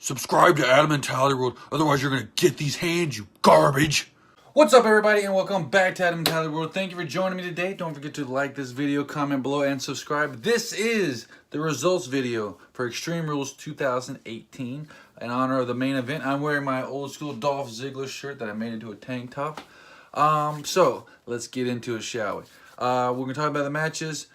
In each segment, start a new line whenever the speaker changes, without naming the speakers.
Subscribe to Adam Mentality World, otherwise you're gonna get these hands, you garbage.
What's up, everybody, and welcome back to Adam Mentality World. Thank you for joining me today. Don't forget to like this video, comment below, and subscribe. This is the results video for Extreme Rules 2018 in honor of the main event. I'm wearing my old school Dolph Ziggler shirt that I made into a tank top. So let's get into it, shall we? We're gonna talk about the matches.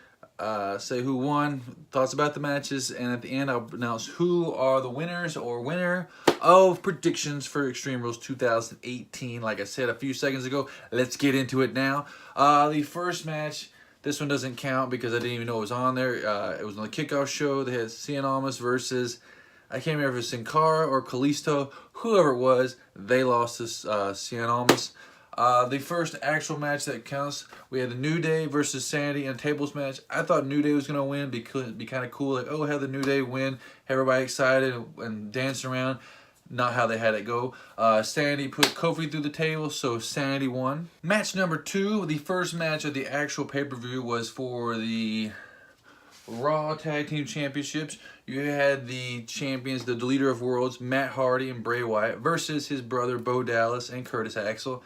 Say who won, thoughts about the matches, and at the end I'll announce who are the winners or winner of predictions for Extreme Rules 2018. Like I said a few seconds ago, let's get into it now. The first match, this one doesn't count because I didn't even know it was on there. It was on the kickoff show. They had Owens versus, I can't remember if it was Sin Cara or Kalisto, whoever it was. They lost to Owens. The first actual match that counts, we had the New Day versus Sanity in a tables match. I thought New Day was going to win because it'd be kind of cool. Like, oh, have the New Day win. Everybody excited and dancing around. Not how they had it go. Sanity put Kofi through the table, so Sanity won. Match number 2, the first match of the actual pay-per-view was for the Raw Tag Team Championships. You had the champions, the leader of worlds, Matt Hardy and Bray Wyatt versus his brother Bo Dallas and Curtis Axel.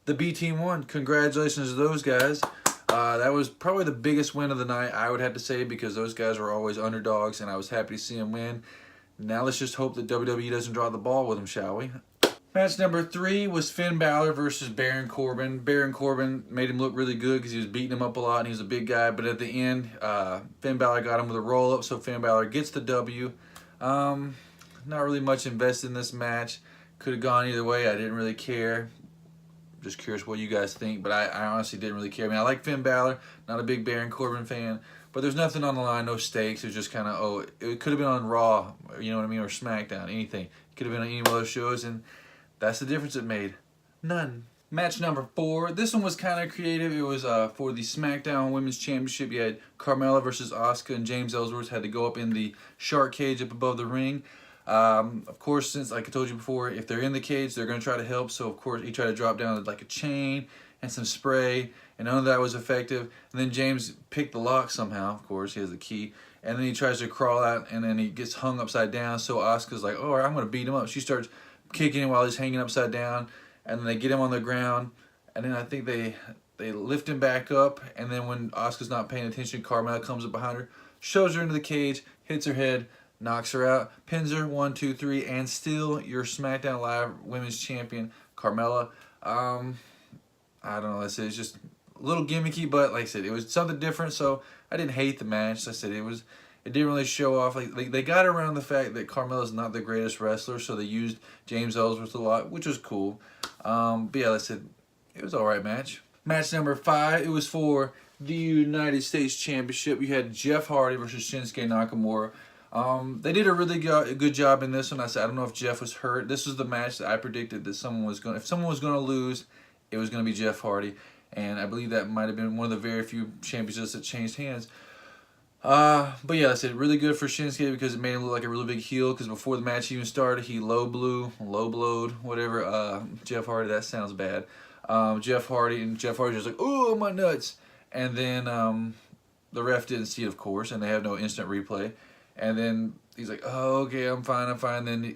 The B team won. Congratulations to those guys. That was probably the biggest win of the night, I would have to say, because those guys were always underdogs, and I was happy to see them win. Now let's just hope that WWE doesn't drop the ball with them, shall we? Match number 3 was Finn Balor versus Baron Corbin. Baron Corbin made him look really good because he was beating him up a lot, and he was a big guy. But at the end, Finn Balor got him with a roll-up, so Finn Balor gets the W. Not really much invested in this match. Could have gone either way. I didn't really care. Just curious what you guys think, but I honestly didn't really care. I mean, I like Finn Balor, not a big Baron Corbin fan, but there's nothing on the line, no stakes. It was just kind of, oh, it could have been on Raw, you know what I mean, or Smackdown, anything. It could have been on any one of those shows, and that's the difference it made. None. Match number 4. This one was kind of creative. It was for the Smackdown Women's Championship. You had Carmella versus Asuka, and James Ellsworth had to go up in the shark cage up above the ring. Of course, since like I told you before, if they're in the cage, they're going to try to help. So of course, he tried to drop down like a chain and some spray, and none of that was effective. And then James picked the lock somehow. Of course, he has the key, and then he tries to crawl out, and then he gets hung upside down. So Asuka's like, "Oh, I'm going to beat him up." She starts kicking him while he's hanging upside down, and then they get him on the ground, and then I think they lift him back up. And then when Asuka's not paying attention, Carmella comes up behind her, shoves her into the cage, hits her head, knocks her out, pins her, 1, 2, 3, and still your SmackDown Live Women's Champion, Carmella. I don't know, it's just a little gimmicky, but like I said, it was something different, so I didn't hate the match. Like I said, it didn't really show off. Like they got around the fact that Carmella's not the greatest wrestler, so they used James Ellsworth a lot, which was cool. But yeah, like I said, it was an alright match. Match number 5, it was for the United States Championship. You had Jeff Hardy versus Shinsuke Nakamura. They did a really good job in this one. I don't know if Jeff was hurt. This was the match that I predicted that if someone was going to lose, it was going to be Jeff Hardy. And I believe that might have been one of the very few championships that changed hands. But yeah, I said really good for Shinsuke because it made him look like a really big heel. Because before the match even started, he low blowed, whatever. Jeff Hardy, that sounds bad. Jeff Hardy's just like, oh, my nuts. And then the ref didn't see it, of course, and they have no instant replay. And then he's like, oh, okay, I'm fine. Then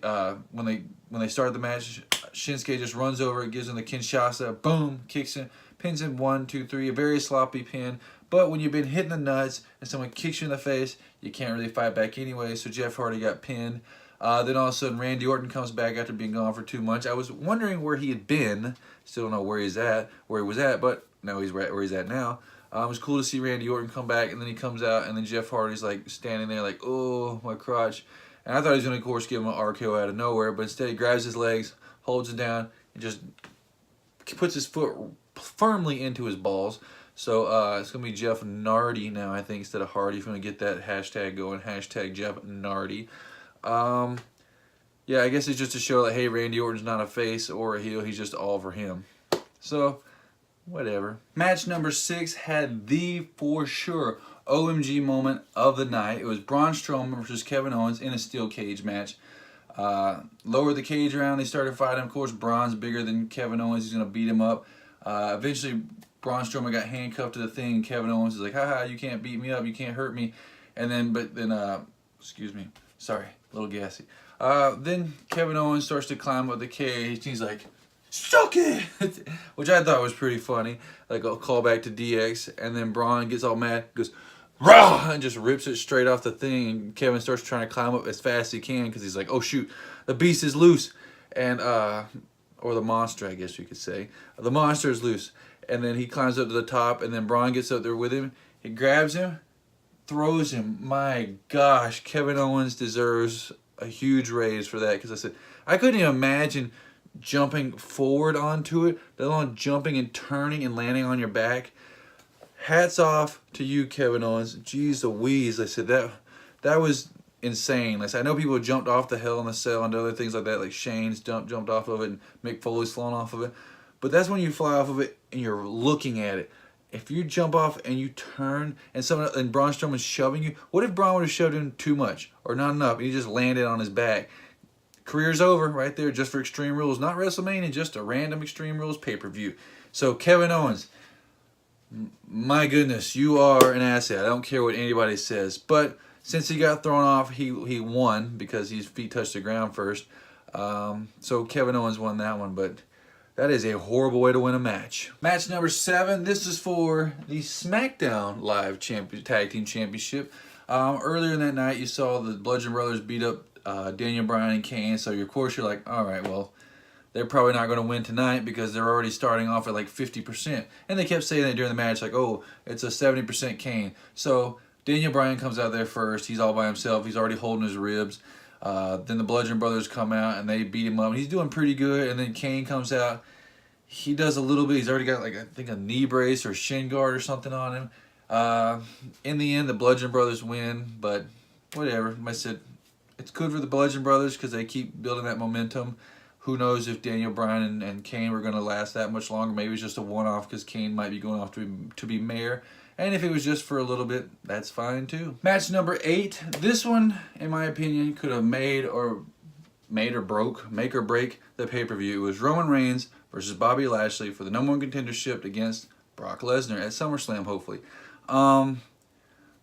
when they start the match, Shinsuke just runs over, gives him the Kinshasa, boom, kicks him, pins him, 1, 2, 3, a very sloppy pin. But when you've been hitting the nuts and someone kicks you in the face, you can't really fight back anyway, so Jeff Hardy got pinned. Then all of a sudden, Randy Orton comes back after being gone for 2 months. I was wondering where he had been. Still don't know where he was at, but no, he's right where he's at now. It was cool to see Randy Orton come back, and then he comes out, and then Jeff Hardy's like standing there like, oh, my crotch. And I thought he was going to, of course, give him an RKO out of nowhere, but instead he grabs his legs, holds it down, and just puts his foot firmly into his balls. So it's going to be Jeff Nardy now, I think, instead of Hardy. If you want to get that hashtag going, hashtag Jeff Nardy. Yeah, I guess it's just to show that, hey, Randy Orton's not a face or a heel. He's just all for him. So whatever. Match number 6 had the, for sure, OMG moment of the night. It was Braun Strowman versus Kevin Owens in a steel cage match. Lowered the cage around. They started fighting. Of course, Braun's bigger than Kevin Owens. He's going to beat him up. Eventually, Braun Strowman got handcuffed to the thing. And Kevin Owens is like, haha, you can't beat me up. You can't hurt me. And then, excuse me. Sorry. a little gassy. Then Kevin Owens starts to climb up the cage. He's like, "Suck it," which I thought was pretty funny, like a callback to DX. And then Braun gets all mad, goes, "Rah!" and just rips it straight off the thing. And Kevin starts trying to climb up as fast as he can because he's like, "Oh shoot, the beast is loose," and or the monster, I guess you could say. The monster is loose, and then he climbs up to the top, and then Braun gets up there with him. He grabs him, throws him. My gosh, Kevin Owens deserves a huge raise for that, because I said I couldn't even imagine jumping forward onto it, let alone jumping and turning and landing on your back. Hats off to you, Kevin Owens. Jeez Louise, I said that was insane. I know people jumped off the Hell in a Cell and other things like that, like Shane's jumped off of it and Mick Foley's flown off of it. But that's when you fly off of it and you're looking at it. If you jump off and you turn and Braun Strowman's shoving you, what if Braun would have shoved him too much or not enough and he just landed on his back? Career's over right there, just for Extreme Rules. Not WrestleMania, just a random Extreme Rules pay-per-view. So Kevin Owens, my goodness, you are an asset. I don't care what anybody says. But since he got thrown off, he won because his feet touched the ground first. So Kevin Owens won that one, but that is a horrible way to win a match. Match number 7. This is for the Smackdown Live Tag Team Championship. Earlier in that night, you saw the Bludgeon Brothers beat up Daniel Bryan and Kane. So of course you're like, all right, well, they're probably not going to win tonight because they're already starting off at like 50%. And they kept saying that during the match, like, oh, it's a 70% Kane. So Daniel Bryan comes out there first. He's all by himself. He's already holding his ribs. Then the Bludgeon Brothers come out and they beat him up. He's doing pretty good. And then Kane comes out. He does a little bit. He's already got, like, I think a knee brace or shin guard or something on him. In the end, the Bludgeon Brothers win. But whatever. I said it's good for the Bludgeon Brothers because they keep building that momentum. Who knows if Daniel Bryan and Kane were going to last that much longer. Maybe it's just a one-off because Kane might be going off to be mayor. And if it was just for a little bit, that's fine too. Match number 8. This one, in my opinion, could have make or break the pay-per-view. It was Roman Reigns versus Bobby Lashley for the #1 contendership against Brock Lesnar at SummerSlam, hopefully.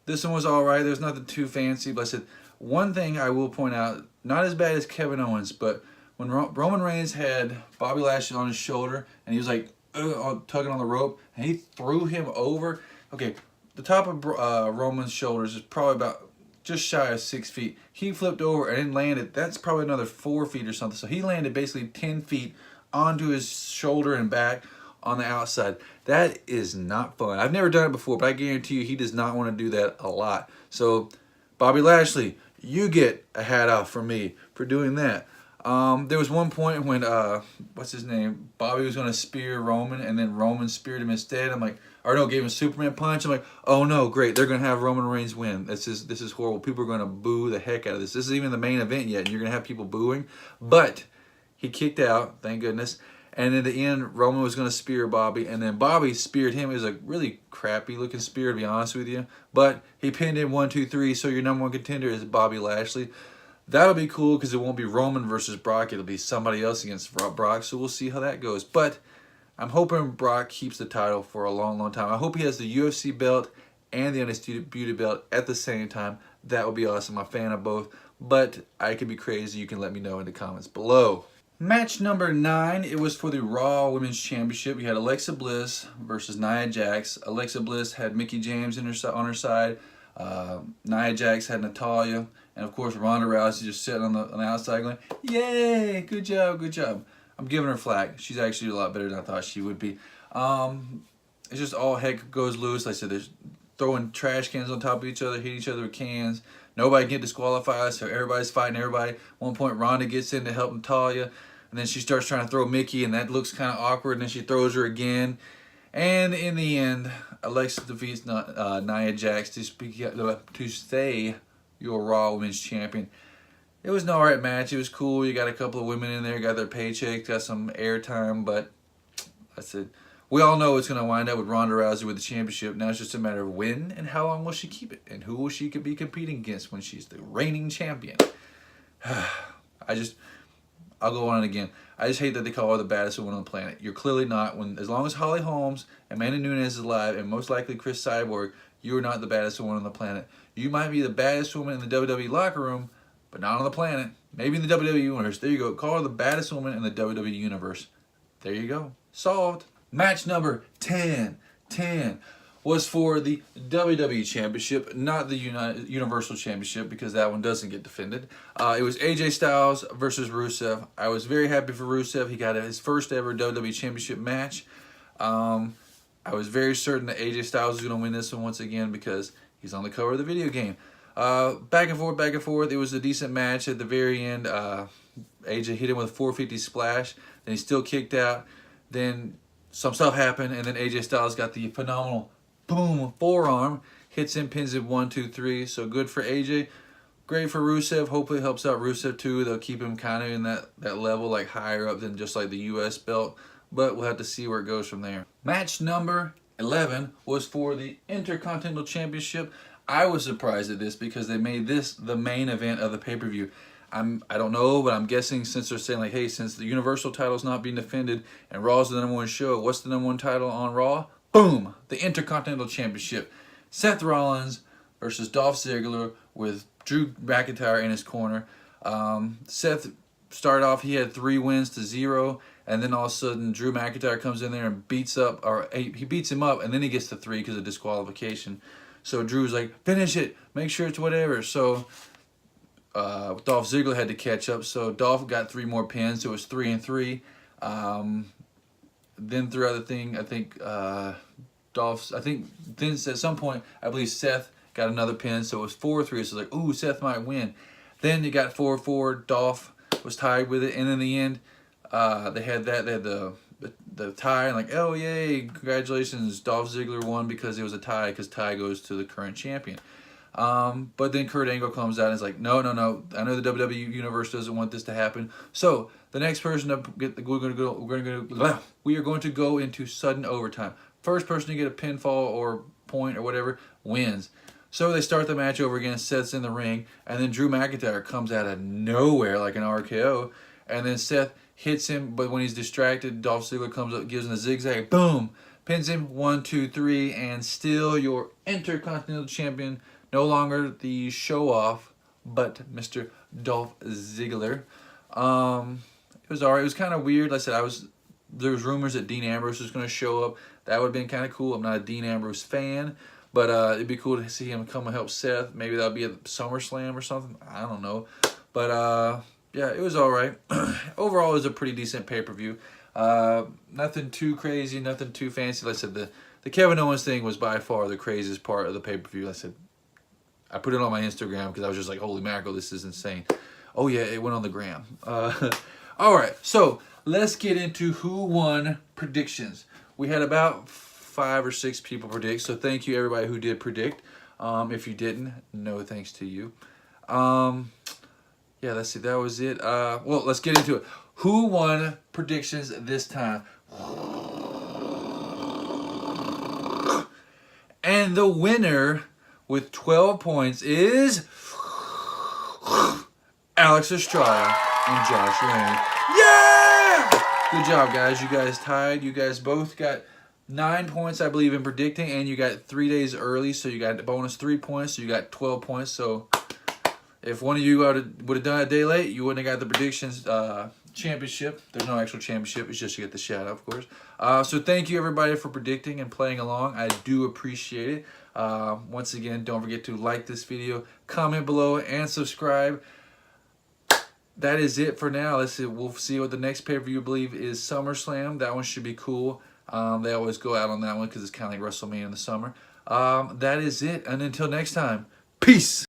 This one was alright. There's nothing too fancy. But I said, one thing I will point out, not as bad as Kevin Owens, but when Roman Reigns had Bobby Lashley on his shoulder and he was like tugging on the rope and he threw him over. Okay, the top of Roman's shoulders is probably about just shy of 6 feet. He flipped over and then landed. That's probably another 4 feet or something. So he landed basically 10 feet onto his shoulder and back on the outside. That is not fun. I've never done it before, but I guarantee you he does not want to do that a lot. So Bobby Lashley, you get a hat off from me for doing that. There was one point when, what's his name? Bobby was going to spear Roman, and then Roman speared him instead. I'm like, or no, gave him a Superman punch. I'm like, oh no, great. They're going to have Roman Reigns win. This is horrible. People are going to boo the heck out of this. This isn't even the main event yet, and you're going to have people booing. But he kicked out, thank goodness. And in the end, Roman was going to spear Bobby, and then Bobby speared him. It was a really crappy looking spear, to be honest with you. But he pinned him 1, 2, 3, so your #1 contender is Bobby Lashley. That'll be cool because it won't be Roman versus Brock. It'll be somebody else against Brock, so we'll see how that goes. But I'm hoping Brock keeps the title for a long, long time. I hope he has the UFC belt and the Undisputed belt at the same time. That would be awesome. I'm a fan of both. But I could be crazy. You can let me know in the comments below. Match number 9, it was for the Raw Women's Championship. You had Alexa Bliss versus Nia Jax. Alexa Bliss had Mickie James on her side. Nia Jax had Natalya. And of course, Ronda Rousey just sitting on the outside going, yay, good job, good job. I'm giving her flack. She's actually a lot better than I thought she would be. It's just all heck goes loose. Like I said, there's throwing trash cans on top of each other, hitting each other with cans. Nobody can get disqualified, so everybody's fighting everybody. At one point, Ronda gets in to help Natalya, and then she starts trying to throw Mickie, and that looks kind of awkward, and then she throws her again. And in the end, Alexa defeats Nia Jax to stay your Raw Women's Champion. It was an alright match. It was cool. You got a couple of women in there, got their paychecks, got some airtime, but that's it. We all know it's going to wind up with Ronda Rousey with the championship. Now it's just a matter of when and how long will she keep it, and who will she be competing against when she's the reigning champion. I'll go on it again. I just hate that they call her the baddest woman on the planet. You're clearly not. As long as Holly Holmes, Amanda Nunes is alive, and most likely Chris Cyborg, you are not the baddest woman on the planet. You might be the baddest woman in the WWE locker room, but not on the planet. Maybe in the WWE Universe. There you go. Call her the baddest woman in the WWE Universe. There you go. Solved. Match number 10 was for the WWE Championship, not the Universal Championship, because that one doesn't get defended. It was AJ Styles versus Rusev. I was very happy for Rusev. He got his first ever WWE Championship match. I was very certain that AJ Styles was going to win this one once again because he's on the cover of the video game. Back and forth, back and forth. It was a decent match. At the very end, AJ hit him with a 450 splash. Then he still kicked out. Then some stuff happened, and then AJ Styles got the phenomenal boom forearm. Hits him, pins him 1, 2, 3. So good for AJ. Great for Rusev. Hopefully it helps out Rusev too. They'll keep him kind of in that level, like higher up than just like the U.S. belt. But we'll have to see where it goes from there. Match number 11 was for the Intercontinental Championship. I was surprised at this because they made this the main event of the pay-per-view. I don't know, but I'm guessing since they're saying like, hey, since the Universal title's not being defended and Raw's the #1 show, what's the #1 title on Raw? Boom! The Intercontinental Championship. Seth Rollins versus Dolph Ziggler with Drew McIntyre in his corner. Seth started off, he had 3 wins to 0, and then all of a sudden Drew McIntyre comes in there and he beats him up, and then he gets to 3 because of disqualification. So Drew's like, finish it, make sure it's whatever. So Dolph Ziggler had to catch up, so Dolph got 3 more pins, so it was 3-3. Then throughout the thing, I think then at some point, I believe Seth got another pin, so it was 4-3. So like, ooh, Seth might win. Then you got 4-4. Dolph was tied with it, and in the end, they had the tie, and like, oh yay, congratulations, Dolph Ziggler won because it was a tie, because tie goes to the current champion. But then Kurt Angle comes out and is like, no, I know the WWE Universe doesn't want this to happen. We are going to go into sudden overtime. First person to get a pinfall or point or whatever wins. So they start the match over again. Seth's in the ring, and then Drew McIntyre comes out of nowhere like an RKO, and then Seth hits him, but when he's distracted, Dolph Ziggler comes up, gives him a zigzag, boom, pins him 1, 2, 3, and still your Intercontinental Champion. No longer the show-off, but Mr. Dolph Ziggler. It was alright. It was kind of weird. Like I said, there was rumors that Dean Ambrose was going to show up. That would have been kind of cool. I'm not a Dean Ambrose fan, but it'd be cool to see him come and help Seth. Maybe that'll be at SummerSlam or something. I don't know. But yeah, it was alright. Overall, it was a pretty decent pay-per-view. Nothing too crazy, nothing too fancy. Like I said, the Kevin Owens thing was by far the craziest part of the pay-per-view. Like I said, I put it on my Instagram because I was just like, holy mackerel, this is insane. Oh yeah, it went on the gram. Alright, so let's get into who won predictions. We had about 5 or 6 people predict, so thank you everybody who did predict. If you didn't, no thanks to you. Yeah, let's see, that was it. Well, let's get into it. Who won predictions this time? And the winner with 12 points is Alex Estrada and Josh Lane. Yeah! Good job, guys. You guys tied. You guys both got 9 points, I believe, in predicting, and you got 3 days early, so you got a bonus 3 points, so you got 12 points. So if one of you would have done it a day late, you wouldn't have got the predictions championship. There's no actual championship. It's just you get the shout out, of course. So thank you, everybody, for predicting and playing along. I do appreciate it. Once again, don't forget to like this video, comment below, and subscribe. That is it for now. We'll see what the next pay-per-view, I believe, is SummerSlam. That one should be cool. They always go out on that one because it's kind of like WrestleMania in the summer. That is it. And until next time, peace.